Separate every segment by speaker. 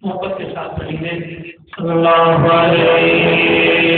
Speaker 1: محبت کے ساتھ پڑھیے صلی اللہ علیہ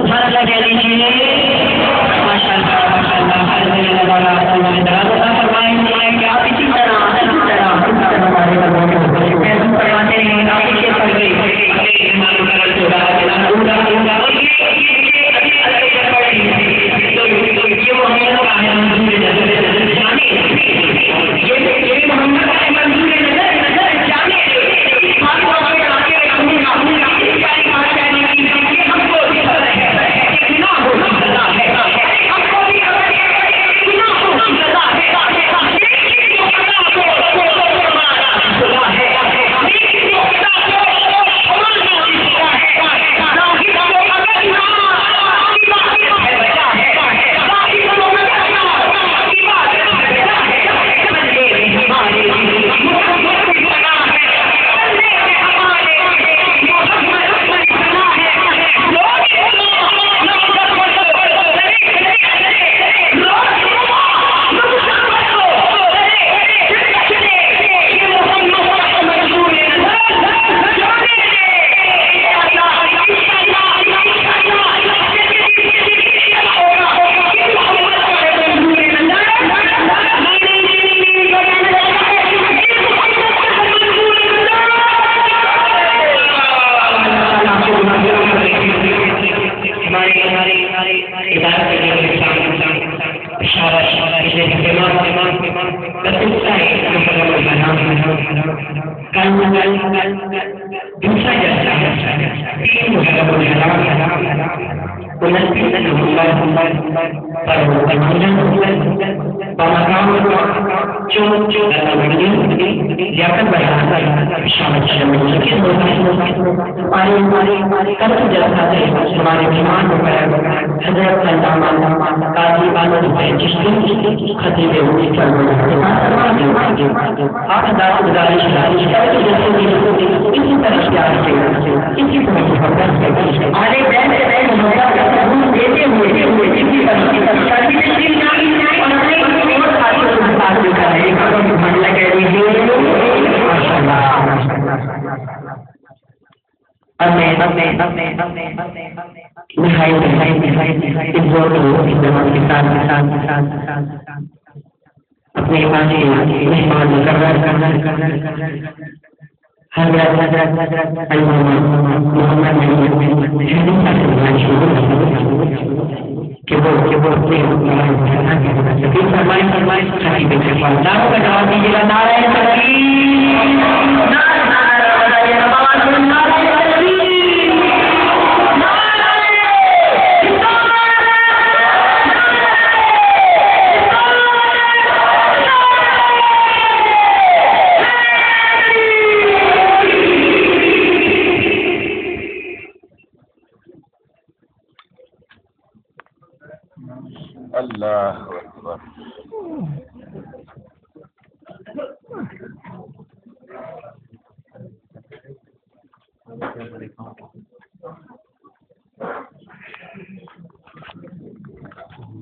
Speaker 1: سبحان اللہ کہہ دیجیے ماشاءاللہ فرمائیں کہ آپ اسی طرح ہمارے پڑھاتے ہیں آپ پیچھے پڑ گئی ہمارے مہمان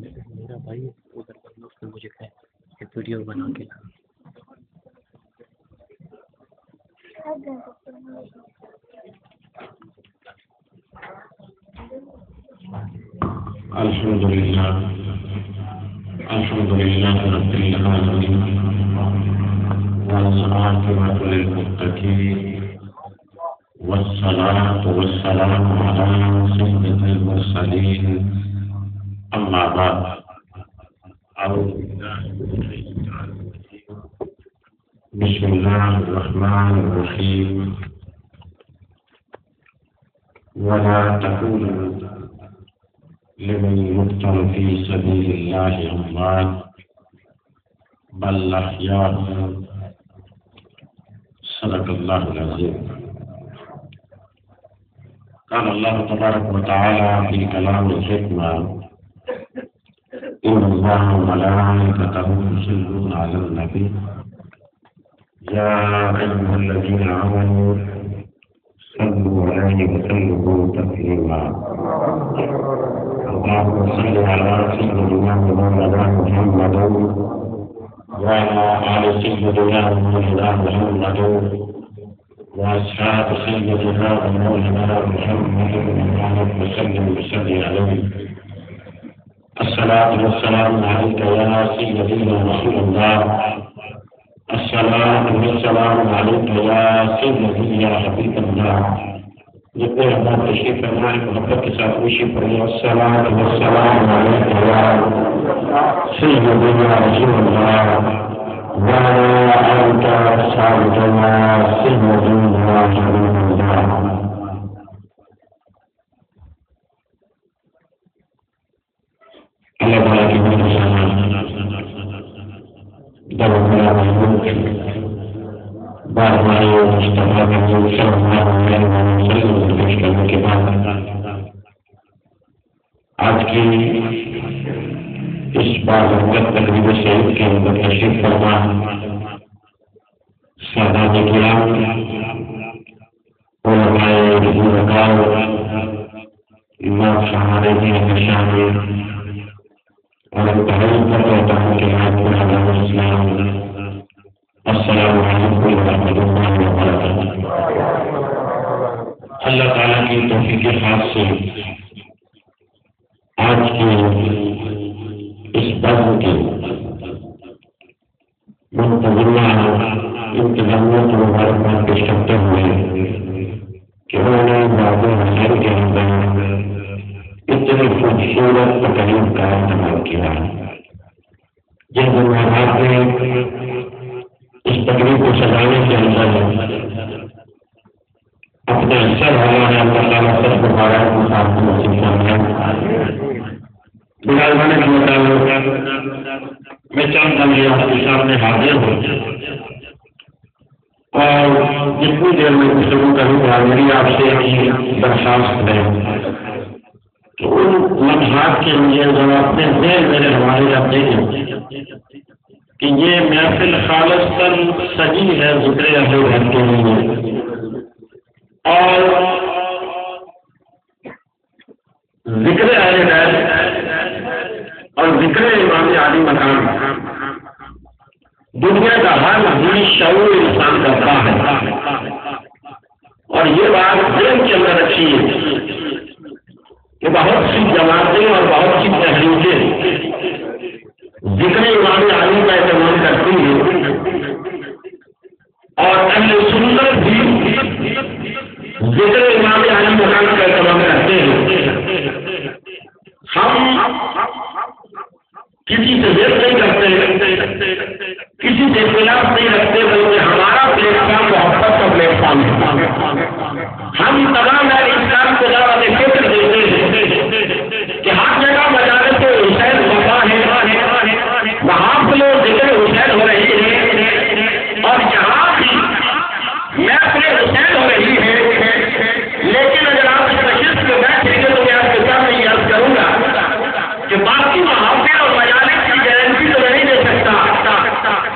Speaker 1: حضرت
Speaker 2: میرا بھائی ادھر مجھے کہ ویڈیو بنا کے
Speaker 3: الحمد لله رب العالمين والعاقبة للمتقين والصلاة والسلام على سيد المرسلين أما بعد أعوذ بالله من الشيطان الرجيم بسم الله الرحمن الرحيم ولا تكونوا لمن يقتل في سبيل الله أموات بل أحياء صدق الله العظيم. قال الله تبارك وتعالى في كلام الحكمة إن الله وملائكته يصلون على النبي يا أيها الذين آمنوا صلوا عليه وسلموا تسليما. اللهم صل على سيدنا مولانا محمد وعلى آل سيدنا مولانا محمد وأصحاب سيدنا ومولانا محمد وسلم عليه. الصلاة والسلام عليك يا سيدي يا رسول الله. الصلاة والسلام عليك يا سيدي يا حبيب الله. جتنے ہمارا تشریف فرمائے محبت کے ساتھ خوشی پڑھی. الصلاة والسلام عليك يا سيدي يا رسول الله وعلى آلك وصحبك يا سيدي يا حبيب الله. اللہ تعالیٰ کی بہت در میرا محبوب بار بار مصطفیٰ محمود صلی اللہ علیہ وسلم پیش کرنے کے بعد آج کی اس بابرکت تقریب سعید کے اندر تشریف فرما سادات کرام، علماء بزرگان، امام ہمارے بھی ہمیشہ اور انتہائی پر کہتا ہوں کہ آپ کو علیہ السلام السلام علیکم ورحمۃ اللہ وبرکاتہ. اللہ تعالیٰ کی توفیق خاص سے آج کی اس بزم کے منتظمہ انتظامیہ کو مبارکباد پیش کرتے ہوئے کہ انہوں نے بعض مسائل کے اندر اتنی خوبصورت تقریب کا انتظام کیا ہے. جن عنوانات نے اس تقریب کو سجانے کے اندر اپنے حصہ ڈالا ہے. اللہ تعالیٰ سب مبارک کو ساتھ نصیب فرمائے. بلالوانے کے مطابق میں چند لمحے آپ کے سامنے حاضر ہوں اور جتنی دیر میں گفتگو کروں گا میری آپ سے درخواست ہے کہ ان لمحات کے لیے جو اپنے ذہن میرے حوالے رکھتے ہیں کہ یہ محفل خالصتاً سجی ہے ذکر اہل بیت کے لیے اور ذکر اہل بیت اور ذکر امام علی مقام دنیا کا ہر بھی شعور انسان کرتا ہے. اور یہ بات ذہن کے اندر رکھیے کہ بہت سی جماعتیں اور بہت سی تحریکیں ذکر امام علی کا اہتمام کرتی ہیں اور اہل سنت بھی ذکر امام علی مقام کا اہتمام کرتے ہیں. ہم کسی سے ضد نہیں کرتے، کسی سے خلاف نہیں رکھتے، بلکہ ہمارا پلیٹ فارم محبت کا پلیٹ فارم ہے. ہم تمام اسلام کو دعوت فکر دیتے ہیں کہ ہر جگہ مجالس حسین وفا ہے، وہاں پہ لوگ ذکر حسین ہو رہی ہے اور یہاں بھی محفل حسین ہو رہی ہے. لیکن اگر آپ اس مجلس میں بیٹھیں گے تو میں آپ کے سامنے یہ عرض کروں گا کہ باقی محافل اور مجالس کی گارنٹی تو میں نہیں دے سکتا،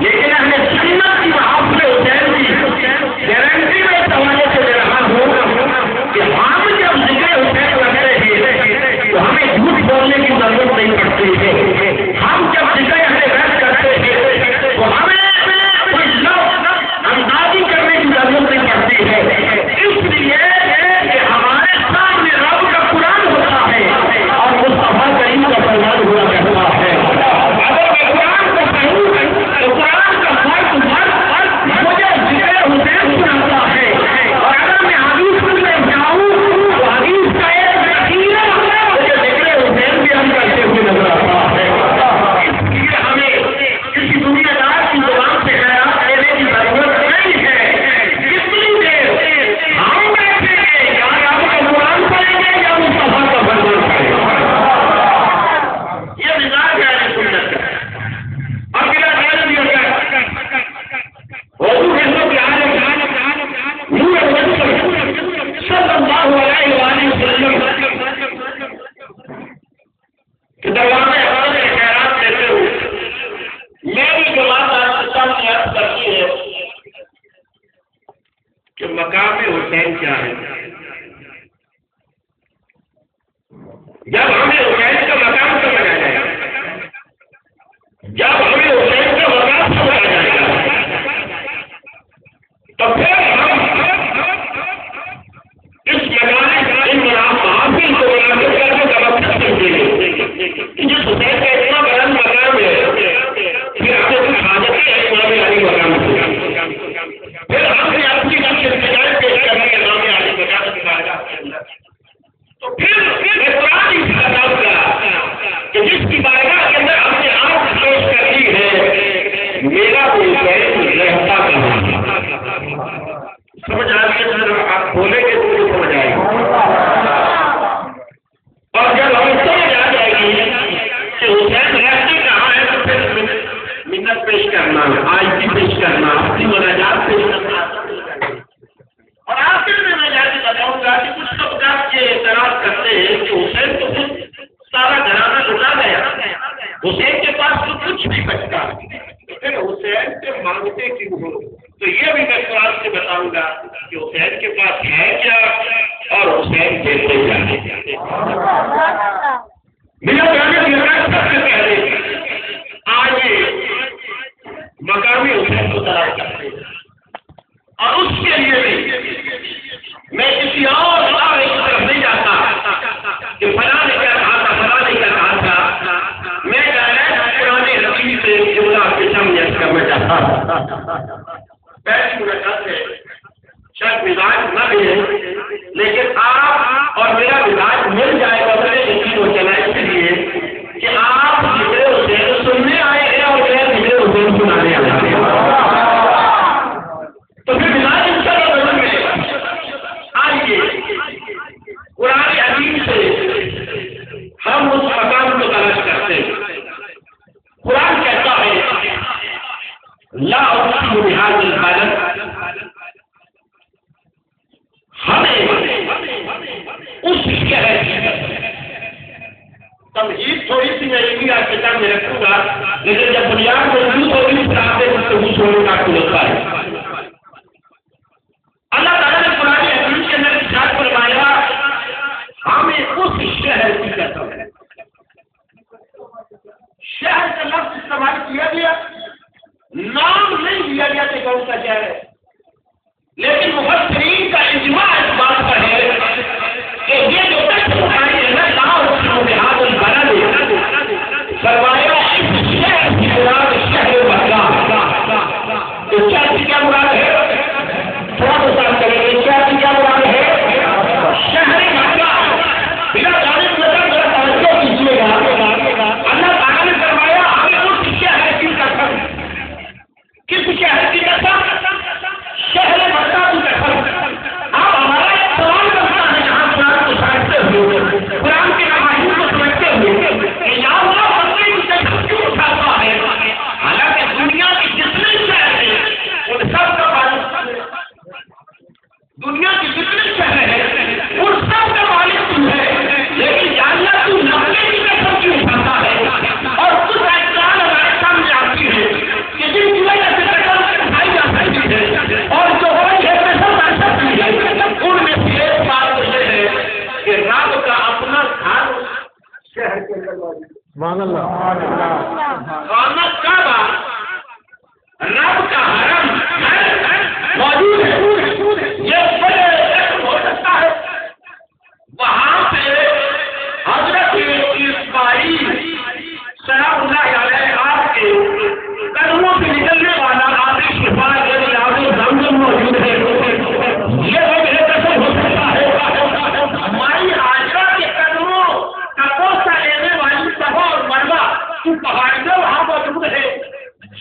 Speaker 3: لیکن اہل سنت کی محافل حسین کی گارنٹی میں اس حوالے سے دے رہا ہوں کہ ہم جب ذکر حسین رکھتے ہیں تو ہمیں جھوٹ بولنے کی ضرورت نہیں پڑتی ہے. ہم جب ذکر اہل بیت کرتے ہیں تو ہمیں کوئی لفظ اندازی کرنے کی ضرورت نہیں پڑتی ہے. اس لیے کہ ہمارے سامنے رب کا قرآن ہوتا ہے اور مصطفیٰ کریم کا فرمان ہوا کرتا ہے. اگر میں قرآن کو پڑھوں تو قرآن کا فرق مجھے ذکر حسین سناتا ہے اور اگر میں حدیث میں جاؤں تو حدیث کا ایک نتیجہ مجھے ذکر حسین بھی ہم کرتے ہوئے نظر آتا ہے. اس لیے ہمیں کسی دنیا دار کی زبان سے خیرات لینے کی ضرورت نہیں ہے. کتنی دیر ہم بیٹھیں گے یا رب کا قرآن پڑھیں گے یا مصطفیٰ کا فرمان پڑھیں گے. یہ مزاج ہے اہل سنت کا. اب میرا خیال بھی ہوتا ہے حضور خدمت عالم نور المنصور صلی اللہ علیہ وآلہ وسلم کے دربار میں ہمارے خیرات دیتے ہوئے میری جو بات آج سامنے عرض کرتی ہے کہ مقام حسین کیا ہے. جب ہمیں حسین کا مقام سمجھا جائے گا، جب ہمیں حسین کا مقام سمجھا جائے گا تو پھر ہم حسین کے پاس تو کچھ نہیں بچتا، پھر حسین سے مانگتے کیوں ہو؟ تو یہ بھی میں قرآن سے بتاؤں گا کہ حسین کے پاس ہے کیا اور حسین دیتے کیا ہے۔ میرا سب سے پہلے آج مقامی حسین کو تلاش کرتے ہیں، اور اس کے لیے بھی میں کسی اور کی طرف نہیں جاتا کہ فلاں نے کیا کہا تھا، فلاں نے کیا کہا تھا، میں پرانے رسول سے جملہ آپ کے سامنے کرنا چاہتا ہوں۔ پہلی ملاقات ہے، شاید مزاج نہ ملے، لیکن آپ اور میرا مزاج مل جائے گا، میرے یقین ہو چلا اس لیے کہ آپ ذکر حسین سننے آئے ہیں اور میں ذکر حسین سنانے آئے ہیں، تو پھر مزاج ان شاء اللہ بدل ملے گا۔ آئیے قرآن حکیم سے ہم اس مقام کو تلاش کرتے ہیں۔ قرآن کہتا ہے لا اقسم بهذا البلد، ہمیں اس شہر کی تمہید تھوڑی سی میں بھی آپ کے سامنے رکھوں گا، لیکن جب بنیاد موجود ہوگی پھر آپ سے گفتگو چھوڑنے کا کوئی ہوتا ہے۔ اللہ تعالیٰ نے قرآن حکیم کے اندر ارشاد فرمایا ہمیں اس شہر کی قسم ہے۔ شہر کا لفظ استعمال کیا گیا، نام نہیں لیا گیا کہ کون سا شہر ہے، لیکن مفسرین کا اجماع اس بات پر ہے کہ یہ جو ٹیکسٹ اٹھائی ہے نا لہٰذ البلد، فرمایا اس شہر کی مراد شہر مکہ۔ تو شہر کی کیا مراد ہے؟ تھوڑا سا کریں گے، شہر کی کیا مراد ہے؟ شہر مکہ۔ بنا جانب نظر ذرا توجہ کیجیے گا، اللہ تعالیٰ نے فرمایا ہمیں اس شہر کی قسم۔ کس شہر کی قسم؟ شہر مکہ کی قسم۔ اب ہمارا ایک سوال بنتا ہے یہاں قرآن کو سمجھتے ہوئے، قرآن کے نمائندوں کو سمجھتے ہوئے کہ یا اللہ مکے کی قسم کیوں اٹھاتا ہے؟ حالانکہ دنیا کے جتنے شہر ہیں ان سب کا مالک، دنیا کے جتنے شہر ہیں ان سب کا مالک تو ہے، لیکن یا اللہ تو مکے کی قسم کیوں اٹھاتا ہے؟ اور کچھ احتجاج ہمارے سامنے آتی ہے کہ جن کی وجہ سے قسم اٹھائی جا سکتی ہے اور جو ہوئی ہے قسم آ سکتی ہے، ان میں سے ایک بات تو یہ ہے کہ رب کا اپنا گھر شہر کے اندر موجود ہے۔
Speaker 2: سبحان اللہ۔
Speaker 3: خانہ کعبہ، رب کا حرم موجود ہے، یہ بڑے رقم ہو سکتا ہے۔ وہاں پہ حضرت اسماعیل سلام اللہ علیہ آپ کے قدموں سے نکلنے والا آب شفا یعنی آب زمزم موجود ہے، یہ وہ میرے قسم ہو سکتا ہے۔ ہماری عائشہ کے قدموں کا بوسہ لینے والی صفا اور مروہ کی پہاڑیاں وہاں موجود ہے،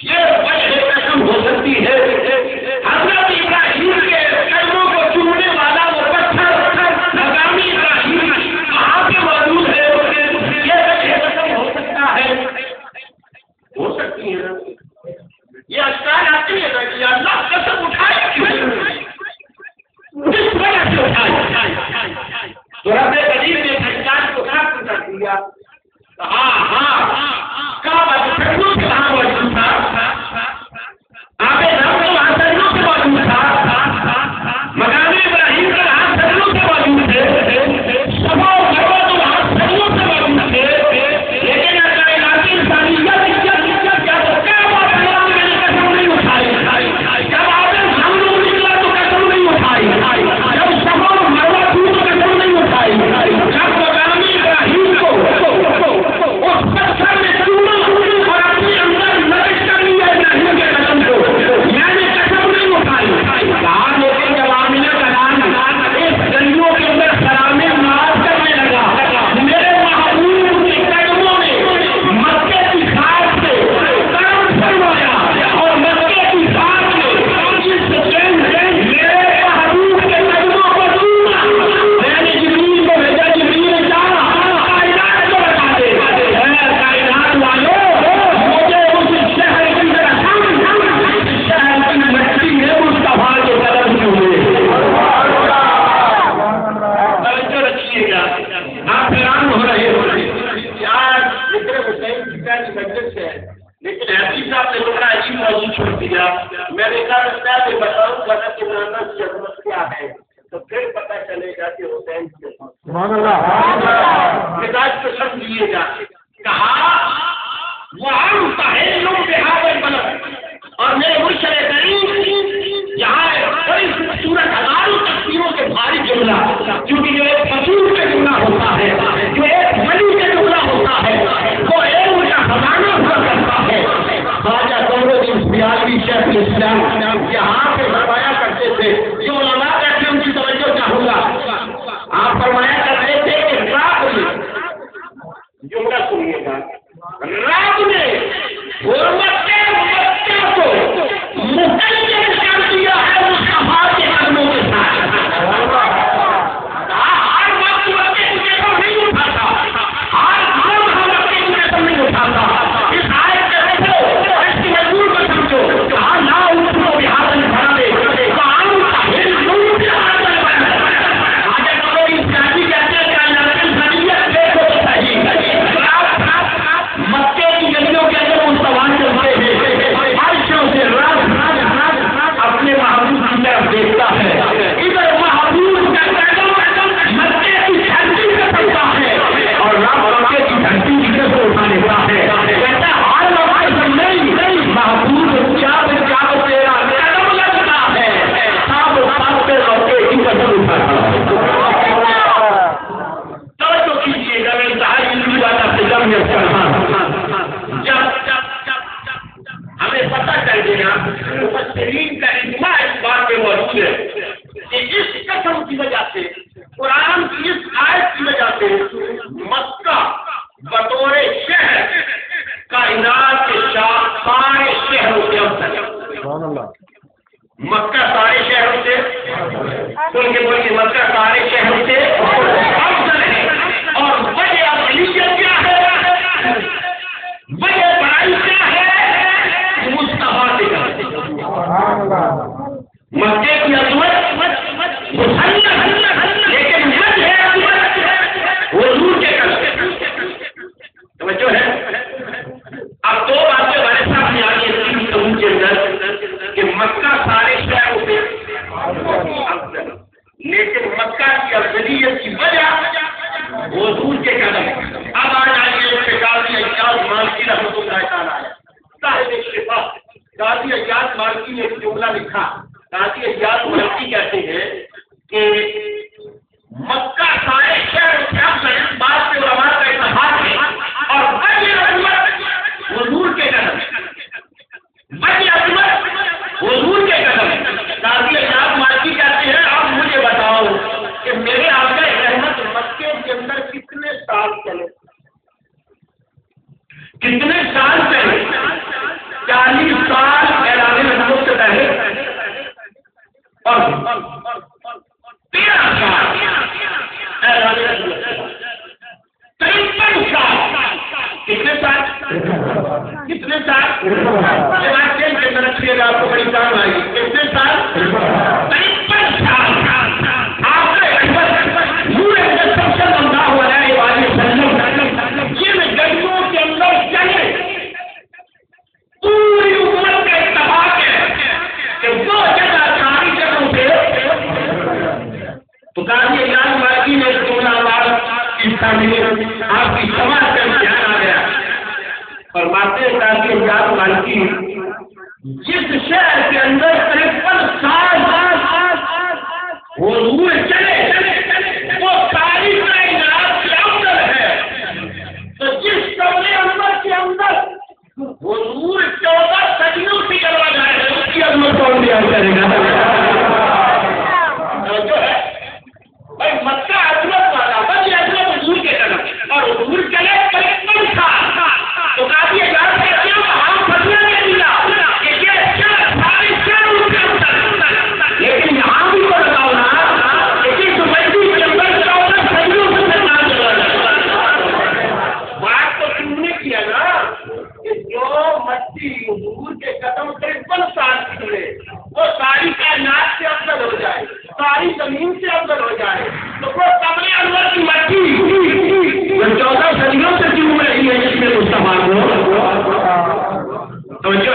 Speaker 3: یہ وجہ قسم ہو سکتی ہے۔ حضرت ابراہیم کے قدموں کو چومنے والا وہ پتھر مقامی ابراہیم وہاں پہ موجود ہے، یہ وجہ قسم ہو سکتا ہے، ہو سکتی ہے۔ یہ اشکال آتی ہے کہ اللہ قسم اٹھائے کیوں، کس وجہ سے اٹھائے؟ تو رب کریم نے اشکال کو صاف کر دیا۔ کعبہ سجدوں سے وہاں موجود تھا، آب زمزم وہاں سجدوں سے موجود تھا، مقام ابراہیم کا وہاں سجدوں سے موجود تھے، صفا اور مروہ تو وہاں سجدوں سے موجود تھے، لیکن کائناتی انسانیت کیا تو کعبہ بنا تو میں نے قسم نہیں اٹھائی، جب آب زمزم نکلا تو قسم نہیں اٹھائی، جب صفا اور مروہ تھی تو قسم نہیں اٹھائی، جب مقام ابراہیم کو اس پتھر میں چونا اور اپنے اندر صاحب نے بڑا عجیب موضوع چھوڑ دیا. میں نے کہا استاد یہ بتاؤں غلط عمرانہ کی عظمت کیا ہے تو پھر پتہ چلے گا کہ حسین کے مزاج کو سمجھیے گا. کہا وہاں ساحل بہار بلد اور میرے مرشد کریم یہاں بڑی خوبصورت ہزاروں تقسیموں کے بھاری جملہ کیونکہ جو ایک فصول کا جملہ ہوتا ہے جو ایک ولی کا جملہ ہوتا ہے وہ علم کا خزانہ ہوا کرتا ہے. خواجہ قمرالدین سیالوی شیخ الاسلام یہاں پہ فرمایا کرتے تھے جو علماء کہتے ہیں ان کی توجہ چاہوں گا. آپ فرمایا کرتے تھے کہ رات میں جملہ سنیے گا رات میں حرمت مکہ کو مقید کر دیا ہے مصطفیٰ کے قدموں کے ساتھ. ہر وقت مکے کو قدم نہیں اٹھاتا ہر مکے کو قدم نہیں اٹھاتا. اس آیت کے دیکھو اور اس کی مجبور کو سمجھو کہاں نہ اٹھو بہار میں بھرا دے کہاں ساحل نور بہار میں بھرا دے. آگے بڑھو انسانی کہتے ہیں کہ اللہ کی ضروریت دیکھو تو صحیح مکے کی گلیوں کے اندر مستوان چلتے ہیں عرشوں سے رات اپنے محبوب کی طرف دیکھتا ہے. ادھر محبوب کا قدم مکے کی دھرتی پہ پڑتا ہے اور رب مکے کی دھرتی کی طرف اٹھا لیتا ہے. کہتا ہے ہر وقت نہیں محبوب چاپ تیرا قدم لگتا ہے سب پہ مکے کی قدم اٹھاتا ہے. توجہ کیجیے گا میں انتہائی علمی بات آپ سے جب ہمیں پتہ چل گیا مفسرین کا اجماع اس بات پہ موجود ہے کہ اس قسم کی وجہ سے قرآن کی اس آیت کی وجہ سے مکہ بطور شہر کائنات کے سارے شہروں سے افضل ہے. مکہ سارے شہروں سے بولے مکہ سارے شہروں سے افضل ہے. اور وجہ اقلیت کیا ہے وجہ بڑائی کیا ہے مصطفیٰ کے مکے کی عظمت لیکن وجہ عظمت حضور کے قدم. توجہ ہے. اب دو باتیں ہمارے سامنے آ گئی کے اندر کہ مکہ سارے شہروں سے افضل لیکن مکہ کی افضلیت کی وجہ حضور کے قدم. اب آ جائیے قاضی ایاز مالکی رحمۃ اللہ تعالیٰ صاحب شفا. قاضی ایاز مالکی نے ایک جملہ لکھا. قاضی ایاز مالکی کہتے ہیں کہ مکہ سارے شہر سے افضل اس بات سے علماء کا اتفاق ہے اور وجہ عظمت حضور کے قدم وجہ عظمت حضور کے قدم. قاضی ایاز مالکی کہتے ہیں آپ مجھے بتاؤ کہ میرے آقا رحمت مکے کے اندر کتنے سال چلے کتنے سال چلے 40 سال اعلان نبوت سے پہلے اور 13 سال اعلان نبوت سے 53 سال. کتنے سال جناب کے اندر رکھیے گا آپ کو بڑی کام آئے گی. کتنے سال 53 سال آپ نے پورے صلی اللہ علیہ وسلم جن گلیوں کے اندر چلے پوری امت کا اتفاق ہے کہ وہ جگہ ساری جگہوں سے. تو قاضی ایاز مالکی نے جملہ آواز کی تعمیر آپ کی سماج کا دھیان آ گیا. فرماتے ہیں قاضی ایاز مالکی جس شہر کے اندر 53 سال حضور چلے وہ تاریخ کائنات سے افضل ہے. تو جس کمرے اندر کے اندر حضور 14 صدیوں سے کروا جائے گا اس کی عظمت کون بیان کرے گا. جو ہے بھائی مکہ عظمت والا بس عظمت حضور کے قدم اور حضور چلے 53 سال. تو قاضی ایاز نے کیا ہم فتویٰ دے دیا کہ یہ سارے شہروں سے افضل. لیکن یہاں بھی تو بتاؤ نا کہ جس مسجد کے اندر 14 صدیوں سے نماز چلا جائے. بات تو تم نے کیا نا کہ جو مسجد حضور کے قدم 53 سال چلے وہ ساری کائنات سے افضل ہو جائے ساری زمین سے افضل ہو جائے تو وہ کمرے انور کی مسجد 14 صدیوں سے کیوں رہی ہے جس میں مصطفیٰ کو. تو جو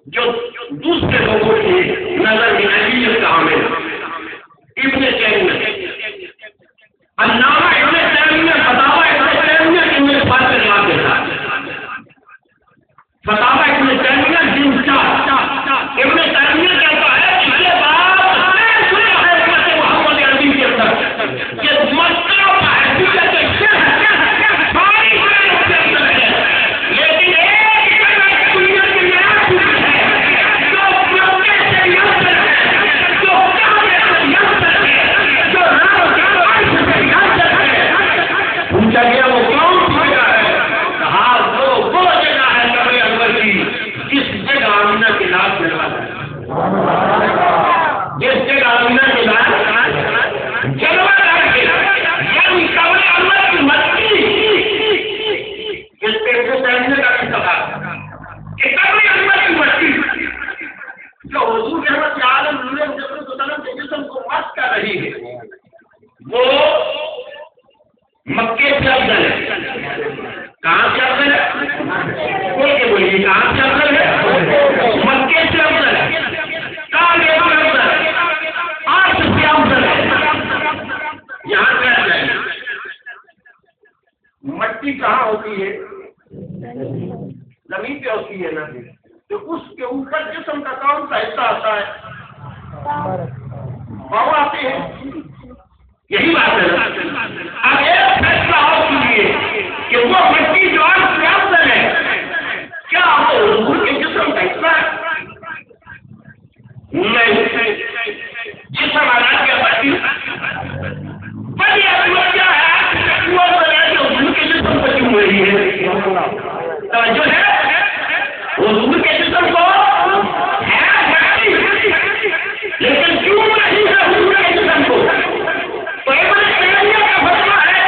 Speaker 3: جو دوسرے لوگوں کی نظر میں عزیز کا حامل ابن تیمیہ علامہ ابن تیمیہ فتاوی ابن تیمیہ کی میرے پاس یاد دیتا فتاوی ابن تیمیہ جن کا ابن تیمیہ کہتا ہے کہ یہ بات حکمت محمد عربی کے اندر یہ مسئلہ حیثیت شرح ساری لیکن پوچھا گیا وہ کون سی جگہ ہے؟ کہا وہ جگہ ہے قبر انور کی جس جگہ آمینہ کے نام لگا ہے، جس جگہ آمینہ کے نام جلوہ کر کے یعنی قبر انور کی مٹی جس پہ جو پہننے کا بھی سبا کہ قبر انور کی مٹی جو حضور رحمت عالم نور وسلم کے جسم کو مس کر رہی ہے وہ مکے سے افضل ہے۔ کہاں سے افضل ہے؟ کوئی کہ بولیے کہاں سے افضل ہے؟ مکے سے افضل ہے، کعبے سے افضل ہے، عرش سے افضل ہے۔ یہاں کیا ہے؟ مٹی کہاں ہوتی ہے؟ زمین پہ ہوتی ہے نا، تو اس کے اوپر جسم کا کون سا حصہ آتا ہے؟ پاؤں آتے ہیں، یہی بات ہے۔ اب ایک فیصلہ اور کیجیے کہ وہ مٹی جو عرش سے افضل ہے کیا وہ حضور کے جسم کا حصہ ہے؟ نہیں، جسم آزاد کیا مٹی بڑی عظمت کیا ہے وہ حضور کے جسم کو کیوں رہی ہے؟ توجہ ہے، حضور کے جسم کو ہے مٹی لیکن کیوں نہیں ہے حضور کے جسم کو؟ تو ابن تیمیہ کا فتویٰ ہے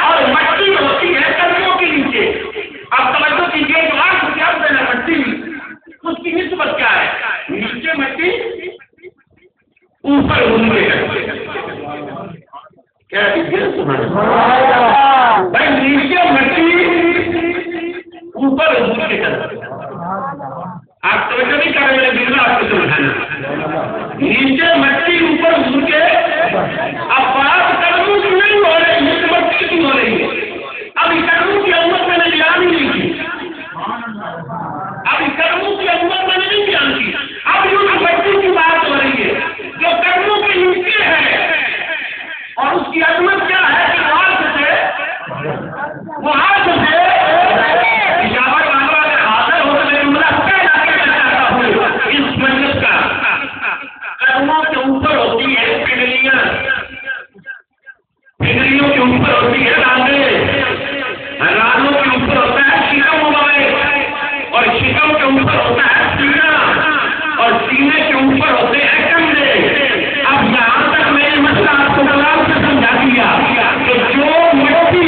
Speaker 3: اور مٹی ہوتی ہے قدموں کے نیچے۔ اب توجہ کیجیے جو عرش سے افضل ہے مٹی، اس کی نسبت کیا ہے؟ نیچے مٹی اوپر حضور ہے۔ کیا بھائی نیچے مٹی اوپر حضور کے قدم۔ آپ توجہ نہیں کر رہے ہیں، آپ کو سمجھانا۔ نیچے مٹی اوپر حضور کے، اب بات قدموں کی نہیں ہو رہی ہے، مٹی کی ہو رہی ہے۔ اب قدموں کی امت میں نے بیان ہی نہیں کی، اب قدموں کی امت میں نے نہیں بیان کی، اب یوں مٹی کی بات ہو رہی ہے جو قدموں کے نیچے ہے، اور اس کی عظمت کیا ہے کہ وہاں سے اجابت والا اگر حاضر ہو تو میں جملہ پہلا کہنا چاہتا ہوں اس مجلس کا۔ قدموں کے اوپر ہوتی ہے پنڈلیاں، پنڈلیوں کے اوپر ہوتی ہے رانیں، رانوں کے اوپر ہوتا ہے شکم مبارک، اور شکم کے اوپر ہوتا ہے سینہ، اور سینے کے اوپر ہوتے ہیں کندھے۔ اب یہاں تک میں نے مسئلہ آپ کو کلام سے سمجھا دیا کہ جو مٹی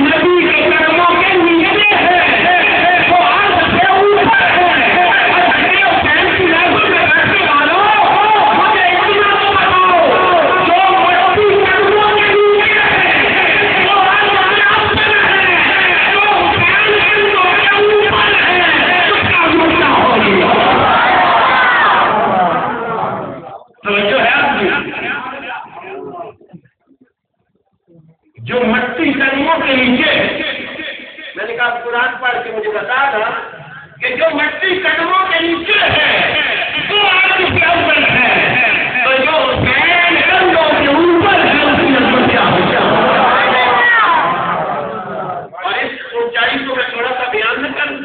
Speaker 3: نبی کے قدموں کے نیچے ہے وہ عرش سے اوپر ہے۔ جو مٹی قدموں کے نیچے، میں نے کہا قرآن پڑھ کے مجھے بتا تھا کہ جو مٹی قدموں کے نیچے ہے وہ عرش سے افضل ہے، تو جو حسین کندھوں کے اوپر ہے اس کی عظمت کیا ہوگی؟ اور اس اونچائی کو میں تھوڑا سا بیان نہ کروں،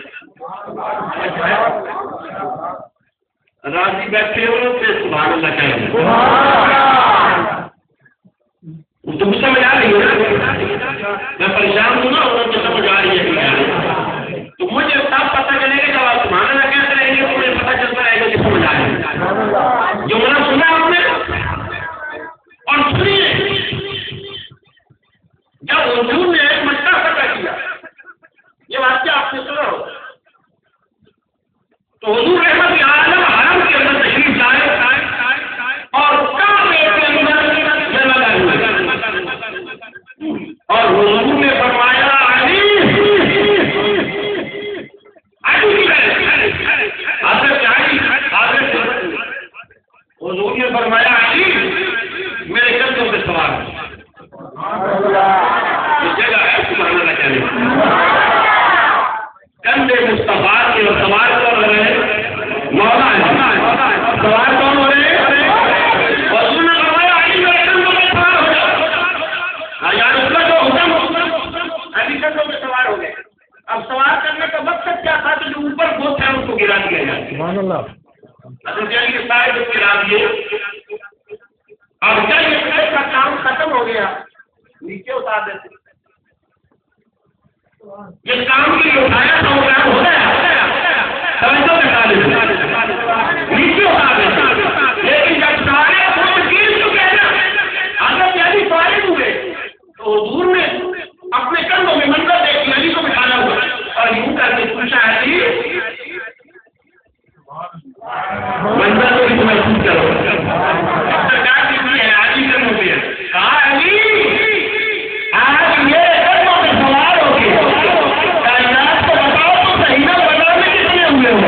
Speaker 3: راضی بیٹھے ہو سے سبحان اللہ کہیں تم سمجھ آ رہی ہے؟ میں پریشان ہوں نا، انہوں نے سمجھ آ رہی ہے تو مجھے تب پتہ چلے گا جب آپ سبحان اللہ کہتے رہیں گے تو مجھے پتہ چلتا رہے گا کہ سمجھ آ رہی ہے۔ جملہ سنا آپ نے؟ اور سنیے، جب حضور نے ایک مٹا فتح کیا، یہ واقعہ آپ نے سنا ہو، تو حضور رحمت عالم حرم کے اندر تشریف لائے اور کعبے کے اندر جگہ ہوئے۔ جگہ ہے سبحان اللہ کہنے کندھے مصطفیٰ کے اور سوار کون ہو رہے مولا ہے سوار کون ہو رہے حضور نے فرمایا علی میرے کندھوں میں سوار ہو جاؤ یار اس کا جو حکم علی کندھوں میں سوار ہو گئے اب سوار کرنے کا مقصد کیا تھا تو جو اوپر بوت ہے اس کو گرا دیا جائے
Speaker 2: سبحان اللہ
Speaker 3: حضرت علی کے سائے کو گرا دیے اب جب یہ کا کام ختم ہو گیا نیچے اتار دیتے یہ کام کی اٹھایا تھا وہ کام ہو گیا توجہ دکھا دیتے نیچے اتار دیتے لیکن جب سارے خود گر چکے نا حضرت علی فارغ ہوئے تو حضور نے اپنے کندھوں میں منظر دیکھی علی کو بٹھانا ہوا اور یوں کر کے پوچھا علی منظر کو بھی محسوس کرو سرکار کی ہے علی کندھوں پہ کہا علی آج یہ کندھوں پہ سوار ہو کے کائنات کو بتاؤ تو صحیح نہ بتانے کتنے ہوئے ہوں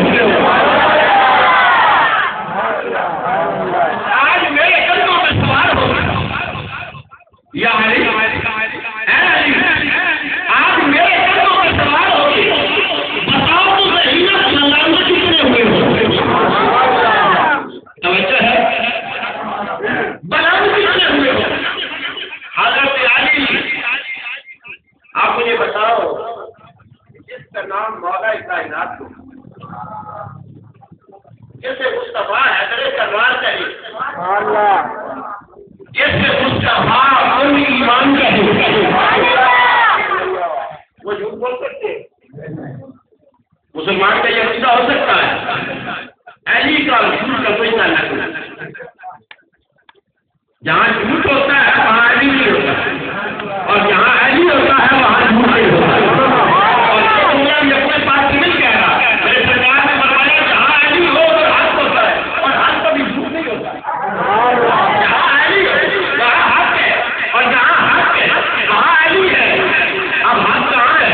Speaker 3: آج میرے کندھوں پہ سوار ہو یا علی آج میرے کندھوں پہ سوار ہو کے بتاؤ تو صحیح نہ بتانے کتنے ہوئے ہوں توجہ ہے بلند کتنے ہوئے ہوں حضرت علی آپ مجھے بتاؤ جس کا نام مولا کائنات کو جسے مصطفیٰ حیدر کرار کہے جسے مصطفیٰ اپنی ایمان کہے وہ جھوٹ بول سکتے مسلمان کا یہ عقیدہ ہو سکتا ہے علی کا رسول کا کوئی تعلق نہیں جہاں جھوٹ ہوتا ہے وہاں علی نہیں ہوتا اور جہاں علی ہوتا ہے وہاں جھوٹ نہیں ہوتا اور یہ اپنے پاس نہیں کہہ رہا میرے سرکار نے فرمایا جہاں علی ہو اور حق ہوتا ہے اور حق کبھی جھوٹ نہیں ہوتا جہاں علی ہے وہاں حق ہے اور جہاں حق ہے وہاں علی ہے اب حق کہاں ہے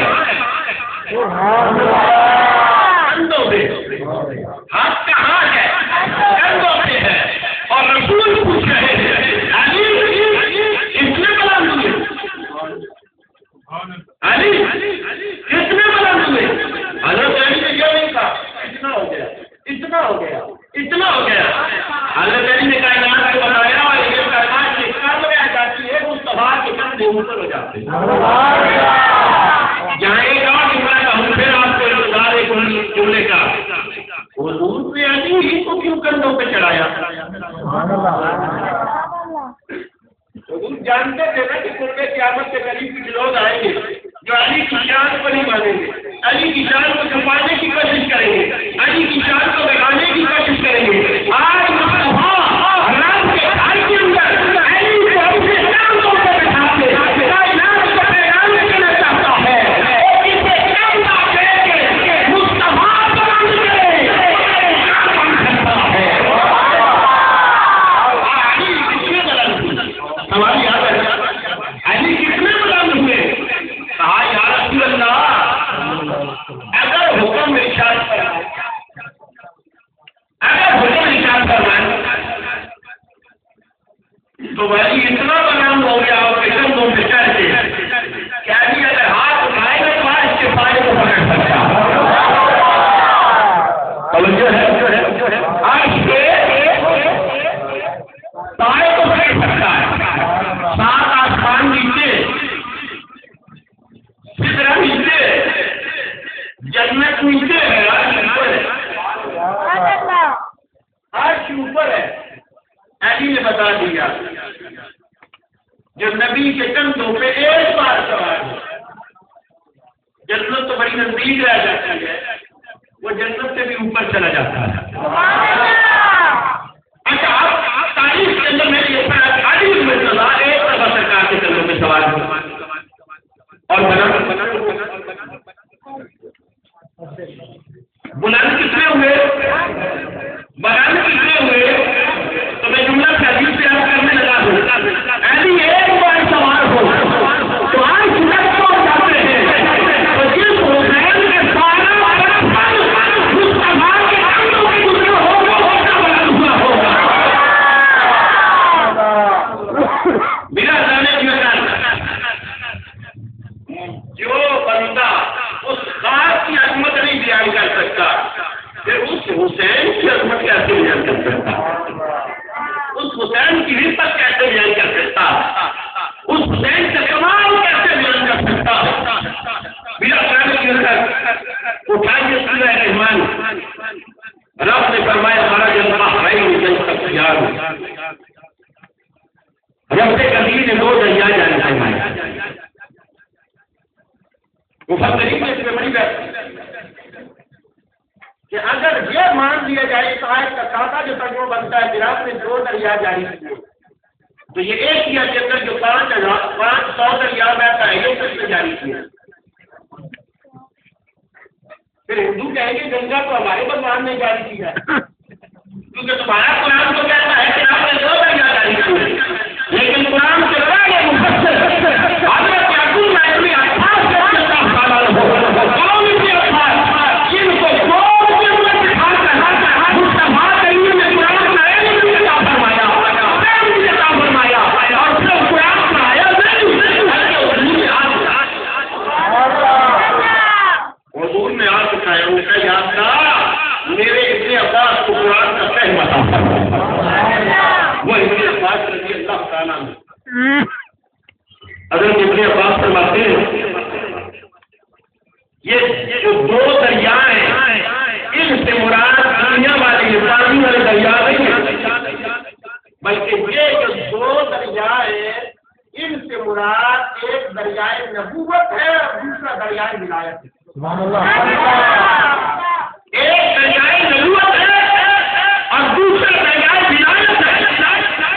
Speaker 3: کندھوں پہ حق کہاں ہے کندھوں پہ ہے اور رسول پوچھ رہے ہیں علی کتنے بلند ہوئے علی کتنے بلند ہوئے حضرت علی نے یہ نہیں کہا اتنا ہو گیا اتنا ہو گیا اتنا ہو گیا حضرت علی نے کائنات کو بتایا اور یہ کائنات کی کم میں آ جاتی ہے مصطفیٰ کے کندھے اوپر ہو جاتے ہیں جہاں ایک اور جملہ کا ہم پھر آپ کو انتظار ایک جملے کا حضور پہ علی ہی کو کیوں کندھوں پہ چڑھایا حضور جانتے تھے نا کہ قرب قیامت کے قریب کچھ لوگ آئیں گے جو علی کی شان کو نہیں مانیں گے علی کی شان کو چھپانے کی کوشش کریں گے علی کی شان کو بگانے کی کوشش کریں گے آج مصطفیٰ رات کے گھر کے اندر علی کو اپنے کندھوں پہ بٹھاتے کائنات کو پیغام دینا چاہتا ہے سوال یاد ہے علی کتنے بلند ہوئے کہا یا رسول اللہ اگر حکم ارشاد فرمائے تو وہی اتنا بلند ہو گیا اور کندھوں پہ چڑھ کے کیا جی اگر ہاتھ اٹھائے گا تو اس کے پائے کو پکڑ سکتا آج کے پائے کو پکڑ سکتا ہے سات آسمان نیچے سدرا نیچے جنت نیچے ہے عرش اوپر ہے علی نے بتا دیا جو نبی کے کندھوں پہ ایک بار سوار ہو جنت تو بڑی نزدیک رہ جاتی ہے وہ جنت سے بھی اوپر چلا جاتا ہے اچھا آپ تاریخ کے اندر میں یہ علی بن رضا ایک دفعہ سرکار کے کندھوں پہ سوار ہو اور بلند کتنے ہوئے بلند کتنے ہوئے تو میں جملہ حدیث سے عرض کرنے لگا ہوں علی ایک بار سوار ہو تو آج سنت کو جاتے ہیں تو جس حسین کے سارا مصطفیٰ کے کندھوں پہ گزرے ہو نے 2 دریا جاری فرمائے. مفسرین نے اس میں بڑی بحث کہ اگر یہ مان لیا جائے اس آیت کا سادہ جو ترجمہ بنتا ہے جناب نے 2 دریا جاری کیے تو یہ ایک ہی کے اندر جو 500 دریا بہتا ہے یہ کس نے جاری کیا؟ پھر ہندو کہیں گے گنگا تو ہمارے بھگوان نے جاری کیا ہے کیونکہ تمہارا قرآن تو کہتا ہے کہ آپ نے 2 دریا جاری کیے لیکن قرآن کے بعد یہ مفسر حضرت یعقوب علیہ السلام میرے ابن عباس کو قرآن کا فہم عطا فرمایا. وہ ابن عباس رضی اللہ تعالیٰ عنہ حضرت ابن عباس فرماتے ہیں یہ جو 2 دریا ہیں ان سے مراد دنیا والی پانی والے دریا نہیں ہیں بلکہ یہ جو 2 دریا ہیں ان سے مراد ایک دریائے نبوت ہے اور دوسرا دریائے ولایت ہے. ایک دریائے نبوت ہے اور دوسرا دریائے ولایت ہے.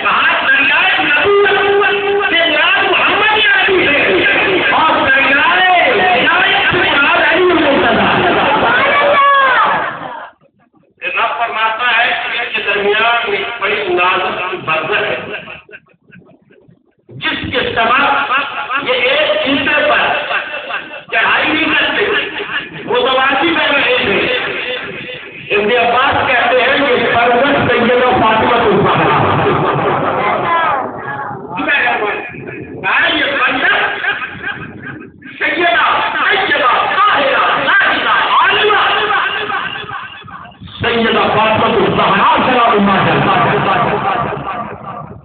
Speaker 3: کہا دریائے نبوت سے مراد محمد علی ہے اور دریائے ولایت سے مراد علی رب فرماتا ہے کہ ان کے درمیان ایک بڑی نازک برزخ ہے جس کے سبب یہ ایک دوسرے پر چڑھائی نہیں کرتے وہ تلاشی میں رہے تھے. ابن عباس کہتے ہیں کہ برزخ سیدہ فاطمہ الزہرا یہ برزخ سیدہ طاہرہ عائشہ عالمہ سیدہ فاطمہ الزہرا سلام اللہ علیہا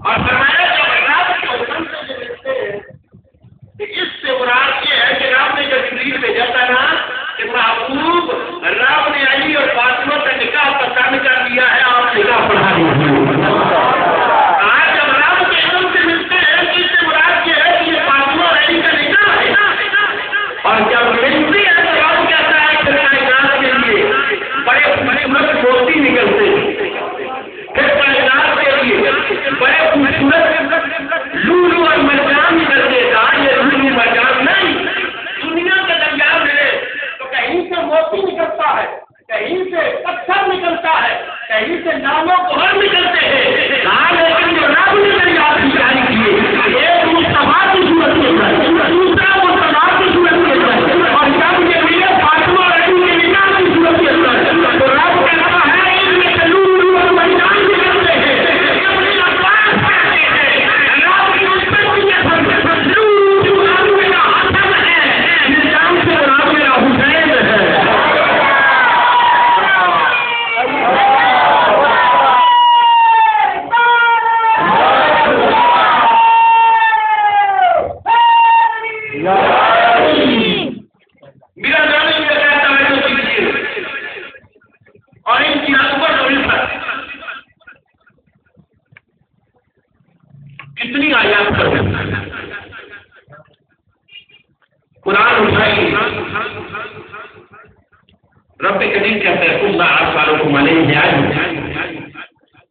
Speaker 3: اور فرمایا جب رات کے حکم سے یہ لکھتے ہیں کہ اس سے مراد یہ ہے کہ رب نے جب جبریل بھیجا تھا نا کہ محبوب رب نے علی اور فاطمہ کا نکاح پسند کر دیا ہے آپ نکاح پڑھا دیجیے. آج جب رب کے حکم سے ملتے ہیں کہ اس سے مراد یہ ہے کہ یہ فاطمہ اور علی کا نکاح ہے اور جب ملتی ہے تو رب کہتا ہے کہ کائنات کے لیے بڑے خوبصورت موتی نکلتے پھر کائنات کے لیے بڑے خوبصورت لولو اور مرجان نکلتے گا. یہ لولو مرجان نہیں دنیا کے درمیان ملے تو کہیں سے موتی نکلتا ہے کہیں سے پتھر نکلتا ہے کہیں سے ناموں گوہر نکلتے ہیں لیکن جو رب نے دریافت کی جاری کیے ایک مصطفیٰ کی صورت کے اندر دوسرا مصطفیٰ کی صورت کے اندر اور جب یہ ملے فاطمہ اور علی کے نکاح کی صورت کے اندر تو رب کہتا ہے ان میں سے لولو اور مرجان نکلتے ہیں. کتنی آیات پر قرآن اٹھائی رب کریم کہتے ہیں اللہ ارسلکم علیہ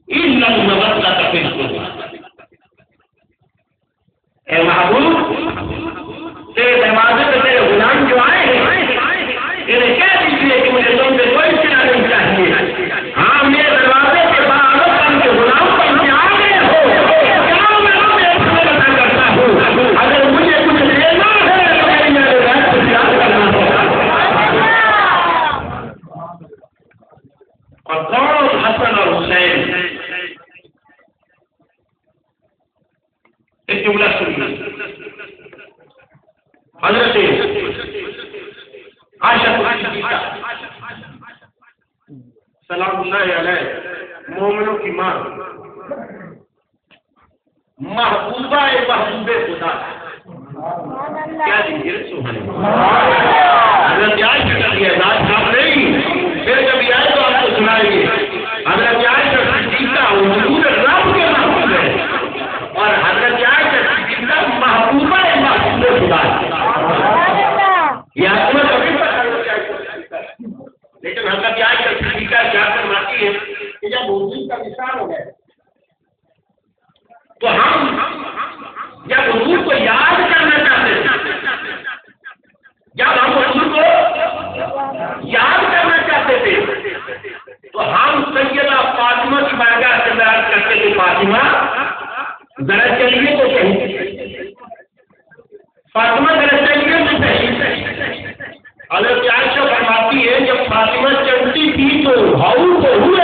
Speaker 3: الا المودۃ فی القربى. اے محبوب تیرے دروازے پہ تیرے غلام جو آئے ہیں انہیں کہہ دیجیے کہ مجھے تم سے کوئی سلا نہیں چاہیے. ہاں میرے دروازے کے باہر تم کے غلام پر سے آ گئے ہو کرتا ہوں اگر مجھے کچھ لینا ہے تو میرے رات کو یاد کرنا ہوگا. اور کون حسن اور حسین ایک جملہ سننا حضرت عائشہ سلام اللہ علیہ مومنوں کی ماں محبوبہ محبوب خدا کیا دیجیے حضرت عائشہ کا یہ اعزاز آپ نہیں پھر کبھی آئے تو آپ کو سنائیں گے. حضرت عائشہ صدیقہ حضور رب کے محبوب ہے اور حضرت عائشہ صدیقہ کو یاد کرنا چاہتے تھے، جب ہم حضور کو یاد کرنا چاہتے تھے تو ہم سیدہ فاطمہ کی بارگاہ سے بیان کرتے تھے، فاطمہ ذرا چلیے تو صحیح، فاطمہ ذرا چلیے تو صحیح۔ حضرت عائشہ فرماتی ہے جب فاطمہ چلتی تھی تو بھاؤ